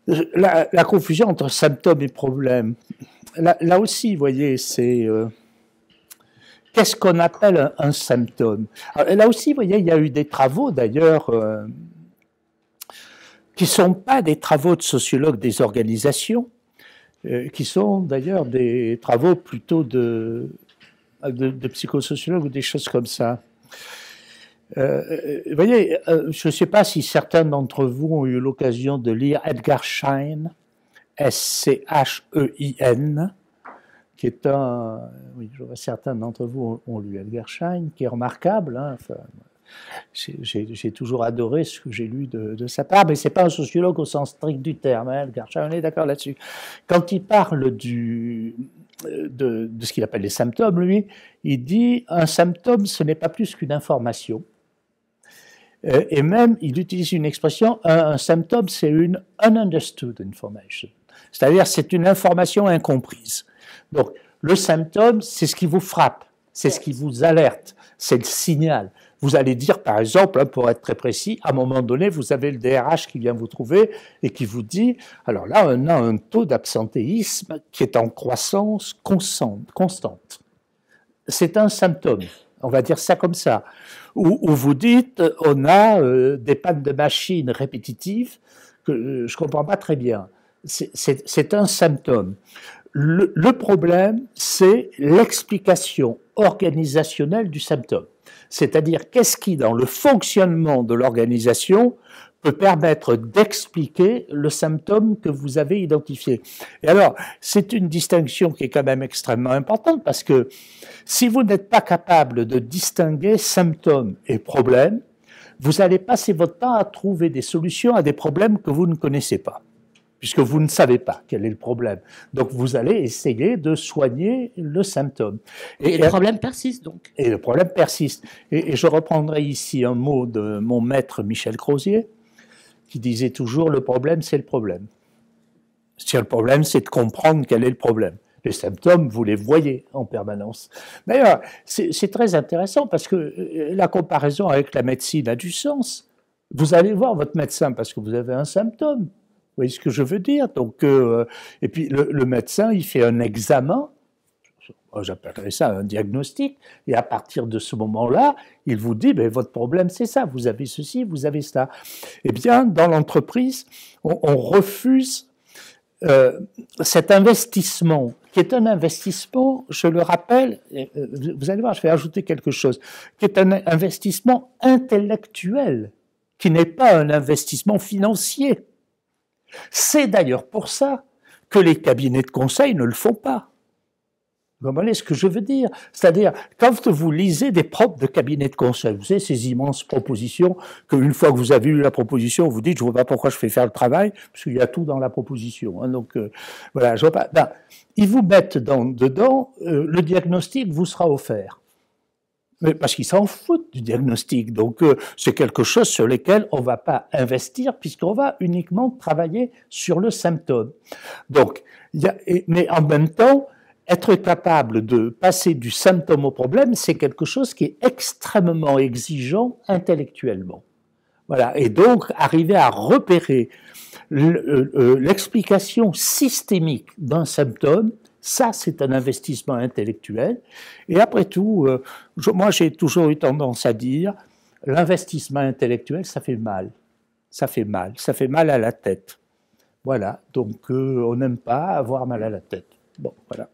La confusion entre symptômes et problème, là aussi, vous voyez, c'est qu'est-ce qu'on appelle un symptôme? Alors, là aussi, vous voyez, il y a eu des travaux d'ailleurs qui ne sont pas des travaux de sociologues des organisations, qui sont d'ailleurs des travaux plutôt de psychosociologues ou des choses comme ça. Vous voyez, je ne sais pas si certains d'entre vous ont eu l'occasion de lire Edgar Schein, S-C-H-E-I-N, qui est un... Oui, je vois certains d'entre vous ont lu Edgar Schein, qui est remarquable. Hein, enfin, j'ai toujours adoré ce que j'ai lu de sa part, mais ce n'est pas un sociologue au sens strict du terme, hein, Edgar Schein, on est d'accord là-dessus. Quand il parle de ce qu'il appelle les symptômes, lui, il dit un symptôme, ce n'est pas plus qu'une information. Et même, il utilise une expression, un symptôme, c'est une ununderstood information. C'est-à-dire, c'est une information incomprise. Donc, le symptôme, c'est ce qui vous frappe, c'est ce qui vous alerte, c'est le signal. Vous allez dire, par exemple, pour être très précis, à un moment donné, vous avez le DRH qui vient vous trouver et qui vous dit, alors là, on a un taux d'absentéisme qui est en croissance constante. C'est un symptôme, on va dire ça comme ça. Où vous dites, on a des pannes de machines répétitives que je ne comprends pas très bien. C'est un symptôme. Le problème, c'est l'explication organisationnelle du symptôme. C'est-à-dire, qu'est-ce qui, dans le fonctionnement de l'organisation, peut permettre d'expliquer le symptôme que vous avez identifié. Et alors, c'est une distinction qui est quand même extrêmement importante parce que si vous n'êtes pas capable de distinguer symptômes et problèmes, vous allez passer votre temps à trouver des solutions à des problèmes que vous ne connaissez pas, puisque vous ne savez pas quel est le problème. Donc, vous allez essayer de soigner le symptôme. Et le problème persiste, donc. Et le problème persiste. Et je reprendrai ici un mot de mon maître Michel Crozier, qui disait toujours, le problème, c'est le problème. Le problème, c'est de comprendre quel est le problème. Les symptômes, vous les voyez en permanence. D'ailleurs, c'est très intéressant parce que la comparaison avec la médecine a du sens. Vous allez voir votre médecin parce que vous avez un symptôme. Vous voyez ce que je veux dire? Donc, et puis le médecin, il fait un examen, j'appellerais ça un diagnostic, et à partir de ce moment-là, il vous dit, ben, votre problème c'est ça, vous avez ceci, vous avez cela. Eh bien, dans l'entreprise, on refuse cet investissement, qui est un investissement, je le rappelle, vous allez voir, je vais ajouter quelque chose, qui est un investissement intellectuel, qui n'est pas un investissement financier. C'est d'ailleurs pour ça que les cabinets de conseil ne le font pas. Vous comprenez ce que je veux dire? C'est-à-dire, quand vous lisez des propres de cabinets de conseil, vous savez, ces immenses propositions, qu'une fois que vous avez eu la proposition, vous dites, je ne vois pas pourquoi je fais faire le travail, parce qu'il y a tout dans la proposition. Hein, donc, voilà, je vois pas. Ben, ils vous mettent dedans, le diagnostic vous sera offert. Mais parce qu'ils s'en foutent du diagnostic. Donc, c'est quelque chose sur lequel on ne va pas investir, puisqu'on va uniquement travailler sur le symptôme. Donc, mais en même temps, être capable de passer du symptôme au problème, c'est quelque chose qui est extrêmement exigeant intellectuellement. Voilà. Et donc, arriver à repérer l'explication systémique d'un symptôme, ça, c'est un investissement intellectuel. Et après tout, moi, j'ai toujours eu tendance à dire, l'investissement intellectuel, ça fait mal. Ça fait mal. Ça fait mal à la tête. Voilà. Donc, on n'aime pas avoir mal à la tête. Bon, voilà.